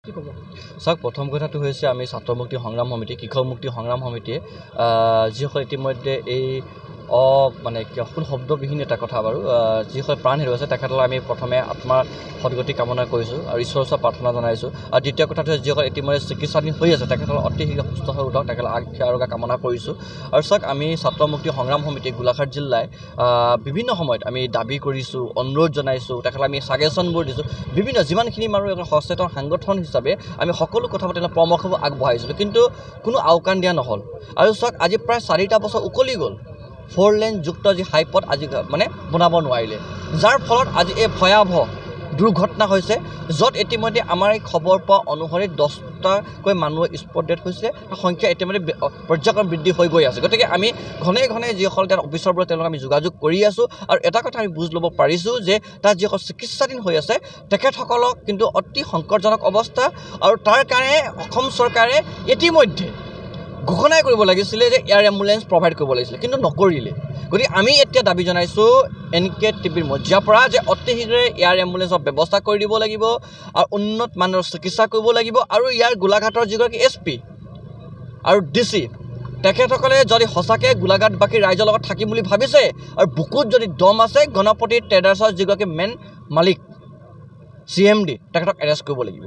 কি ক'ব? চাওক, প্ৰথম কথাটো হৈছে আমি ছাত্ৰ মুক্তি সংগ্ৰাম সমিতি, কৃষক মুক্তি সংগ্ৰাম সমিতিয়ে যিসকল ইতিমধ্যে এই মানে কোন শব্দবিহীন এটা কথা বাৰু যিসকল প্ৰাণ হেৰুৱাইছে তেখেতলৈ আমি প্ৰথমে আত্মাৰ সদগতি কামনা কৰিছোঁ আৰু ঈশ্বৰৰ ওচৰত প্ৰাৰ্থনা জনাইছোঁ। আৰু দ্বিতীয় কথাটো হৈছে যিসকল ইতিমধ্যে চিকিৎসাধীন হৈ আছে তেখেতসকল অতি শীঘ্ৰে সুস্থ হৈ উঠক, তেখেতলৈ আৰোগ্য কামনা কৰিছোঁ। আৰু চাওক, আমি ছাত্ৰ মুক্তি সংগ্ৰাম সমিতি গোলাঘাট জিলায় বিভিন্ন সময়ত আমি দাবী কৰিছোঁ, অনুৰোধ জনাইছোঁ, তেখেতলৈ আমি ছাগেশ্যনবোৰ দিছোঁ। বিভিন্ন যিমানখিনি মানুহ সচেতন সাংগঠন হিচাপে আমি সকলো কথা পাতি পৰামৰ্শবোৰ আগবঢ়াইছিলোঁ, কিন্তু কোনো আওকাণ দিয়া নহ'ল। আৰু চাওক, আজি প্ৰায় 4টা বছৰ উকলি গ'ল, 4 লেন যুক্ত যি হাইপথ আজি মানে বনাব নোৱাৰিলে, যাৰ ফলত আজি এই ভয়াৱহ দুৰ্ঘটনা হৈছে, য'ত ইতিমধ্যে আমাৰ এই খবৰ পোৱা অনুসৰি 10টাকৈ মানুহৰ স্পট ডেথ হৈছে, সংখ্যা ইতিমধ্যে পৰ্যায়ক্ৰমে বৃদ্ধি হৈ গৈ আছে। গতিকে আমি ঘনে ঘনে যিসকল তাত অফিচাৰবোৰ তেওঁলোকক আমি যোগাযোগ কৰি আছোঁ। আৰু এটা কথা আমি বুজ ল'ব পাৰিছোঁ যে তাত যিসকল চিকিৎসাধীন হৈ আছে তেখেতসকলক কিন্তু অতি সংকটজনক অৱস্থা। আৰু তাৰ কাৰণে অসম চৰকাৰে ইতিমধ্যে ঘোষণাই কৰিব লাগিছিলে যে এয়াৰ এম্বুলেঞ্চ প্ৰভাইড কৰিব লাগিছিলে, কিন্তু নকৰিলে। গতিকে আমি এতিয়া দাবী জনাইছোঁ NKTVৰ মজিয়াৰ পৰা যে অতি শীঘ্ৰে এয়াৰ এম্বুলেঞ্চৰ ব্যৱস্থা কৰি দিব লাগিব আৰু উন্নত মানৰ চিকিৎসা কৰিব লাগিব। আৰু ইয়াৰ গোলাঘাটৰ যিগৰাকী SP আৰু DC তেখেতসকলে যদি সঁচাকৈ গোলাঘাটবাসী ৰাইজৰ লগত থাকিম বুলি ভাবিছে আৰু বুকুত যদি দম আছে, গণপতি ট্ৰেডাৰ্ছৰ যিগৰাকী মেইন মালিক CMD তেখেতক এৰেষ্ট কৰিব লাগিব।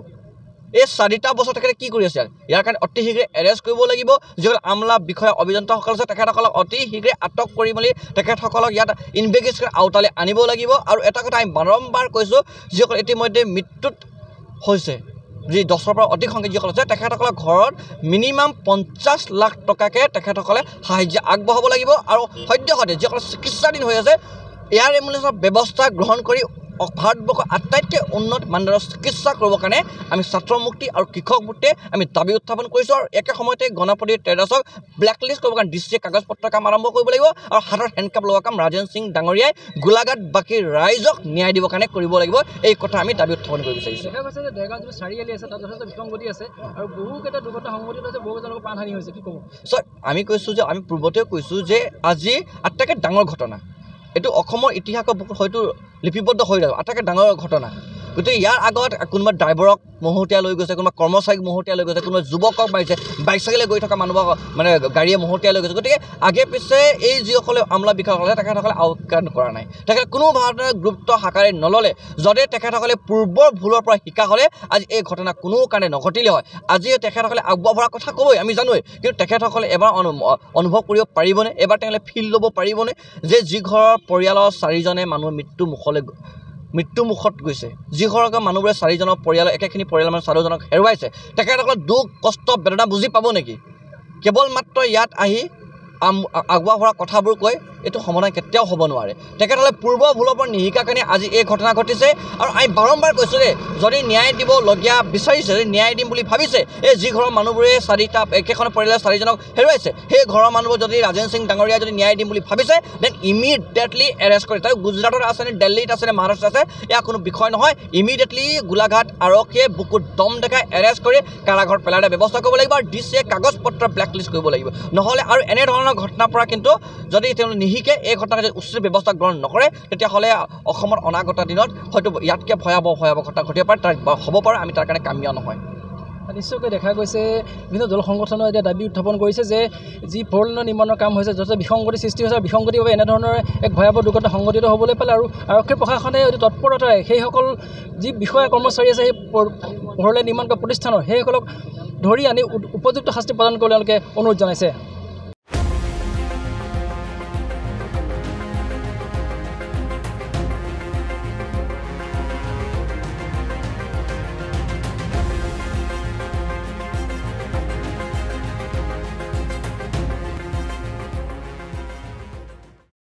এই 4টা বছৰ তেখেতে কি কৰি আছে? ইয়াৰ কাৰণে অতি শীঘ্ৰে এৰেষ্ট কৰিব লাগিব। যিসকল আমলা বিষয়া অভিযন্তাসকল আছে তেখেতসকলক অতি শীঘ্ৰে আটক কৰি মেলি তেখেতসকলক ইয়াত ইনভেষ্টিগেশ্যন আওতালৈ আনিব লাগিব। আৰু এটা কথা আমি বাৰম্বাৰ কৈছোঁ, যিসকল ইতিমধ্যে মৃত্যুত হৈছে, যি 10ৰ পৰা অধিক সংখ্যক যিসকল আছে তেখেতসকলৰ ঘৰত মিনিমাম 50 লাখ টকাকৈ তেখেতসকলে সাহায্য আগবঢ়াব লাগিব। আৰু সদ্যহতে যিসকল চিকিৎসাধীন হৈ আছে এয়াৰ এম্বুলেঞ্চৰ ব্যৱস্থা গ্ৰহণ কৰি ভাৰতবৰ্ষৰ আটাইতকৈ উন্নত মানদণ্ডৰ চিকিৎসা কৰিবৰ কাৰণে আমি ছাত্ৰ মুক্তি আৰু কৃষক মুক্তিয়ে আমি দাবী উত্থাপন কৰিছোঁ। আৰু একে সময়তে গণপতি ট্ৰেডাৰ্ছক ব্লেকলিষ্ট কৰিবৰ কাৰণে DCয়ে কাগজ পত্ৰৰ কাম আৰম্ভ কৰিব লাগিব। আৰু হাতত হেণ্ডকাপ লগোৱা কাম ৰাজেন সিং ডাঙৰীয়াই গোলাঘাটবাসী ৰাইজক ন্যায় দিবৰ কাৰণে কৰিব লাগিব। এই কথা আমি দাবী উত্থাপন কৰিব বিচাৰিছোঁ। দেখা গৈছে যে দেৰগাঁও যিটো চাৰিআলি আছে তাত যথেষ্ট বিসংগতি আছে আৰু বহুকেইটা দুৰ্ঘটনা সংঘটিত হৈছে, বহুকেইজনৰ প্ৰাণহানি হৈছে, কি ক'ব? আমি কৈছোঁ যে আমি পূৰ্বতেও কৈছোঁ যে আজি আটাইতকৈ ডাঙৰ ঘটনা, এইটো অসমৰ ইতিহাসৰ বুকুত হয়তো লিপিবদ্ধ হৈ যাব, আটাইতকৈ ডাঙৰ ঘটনা। গতিকে ইয়াৰ আগত কোনোবা ড্ৰাইভাৰক মহতিয়াই লৈ গৈছে, কোনোবা কৰ্মচাৰীক মহতিয়াই লৈ গৈছে, কোনোবা যুৱকক মাৰিছে, বাইক চাইকেলে গৈ থকা মানুহক মানে গাড়ীয়ে মহতিয়াই লৈ গৈছে। গতিকে আগে পিছে এই যিসকলে আমলা বিষয়াসকলে তেখেতসকলে আওকাণ কৰা নাই, তেখেতে কোনো ধৰণৰ গুৰুত্ব সাকাৰে নল'লে। যদি তেখেতসকলে পূৰ্বৰ ভুলৰ পৰা শিকা হ'লে আজি এই ঘটনা কোনো কাৰণে নঘটিলে হয়। আজি তেখেতসকলে আগবঢ়াৰ কথা ক'বই, আমি জানোৱেই, কিন্তু তেখেতসকলে এবাৰ অনুভৱ কৰিব পাৰিবনে, এবাৰ তেওঁলোকে ফিল ল'ব পাৰিবনে যে যি ঘৰৰ পৰিয়ালৰ 4জনে মানুহ মৃত্যুমুখত গৈছে, যি ঘৰৰ মানুহবোৰে 4জনৰ পৰিয়ালৰ একেখিনি পৰিয়ালৰ মানুহ 4জনক হেৰুৱাইছে, তেখেতসকলে দুখ কষ্ট বেদনা বুজি পাব নেকি? কেৱল মাত্ৰ ইয়াত আহি আগবঢ়োৱা কথাবোৰ কৈ এইটো সমাধান কেতিয়াও হ'ব নোৱাৰে। তেখেতসকলে পূৰ্বৰ ভুলৰ পৰা নিশিকাৰ কাৰণে আজি এই ঘটনা ঘটিছে। আৰু আমি বাৰম্বাৰ কৈছোঁ যে যদি ন্যায় দিবলগীয়া বিচাৰিছে, যদি ন্যায় দিম বুলি ভাবিছে, এই যি ঘৰৰ মানুহবোৰে একেখন পৰিয়ালৰ 4জনক হেৰুৱাইছে, সেই ঘৰৰ মানুহবোৰ যদি ৰাজেন সিং ডাঙৰীয়াই যদি ন্যায় দিম বুলি ভাবিছে, দেন ইমিডিয়েটলি এৰেষ্ট কৰি, তাই গুজৰাটত আছে নে দিল্লীত আছে নে মহাৰাষ্ট্ৰত আছে এয়া কোনো বিষয় নহয়, ইমিডিয়েটলি গোলাঘাট আৰক্ষীয়ে বুকুত দম দেখাই এৰেষ্ট কৰি কাৰাগাৰত পেলাই দিয়াৰ ব্যৱস্থা কৰিব লাগিব। আৰু DCয়ে কাগজ পত্ৰ ব্লেকলিষ্ট কৰিব লাগিব। নহ'লে আৰু এনেধৰণৰ ঘটনাৰ পৰা কিন্তু যদি তেওঁলোকে নিশিকে, এই ঘটনাক যদি উচিত ব্যৱস্থা গ্ৰহণ নকৰে, তেতিয়াহ'লে অসমৰ অনাগত দিনত হয়তো ইয়াতকৈ ভয়াৱহ ঘটনা ঘটিব পাৰে, তাৰ হ'ব পাৰে। আমি তাৰ কাৰণে কামিয়া নহয়। নিশ্চয়কৈ দেখা গৈছে বিভিন্ন দল সংগঠনে এতিয়া দাবী উত্থাপন কৰিছে যে যি 4 লেনৰ নিৰ্মাণৰ কাম হৈছে যথেষ্ট বিসংগতি সৃষ্টি হৈছে, বিসংগতিৰ বাবে এনেধৰণৰ এক ভয়াৱহ দুৰ্ঘটনা সংঘটিত হ'বলৈ পালে। আৰু আৰক্ষী প্ৰশাসনে অতি তৎপৰতাৰে সেইসকল যি বিষয়া কৰ্মচাৰী আছে সেই 4 লেন নিৰ্মাণ কৰা প্ৰতিষ্ঠানৰ সেইসকলক ধৰি আনি উপযুক্ত শাস্তি প্ৰদান কৰিবলৈ তেওঁলোকে অনুৰোধ জনাইছে।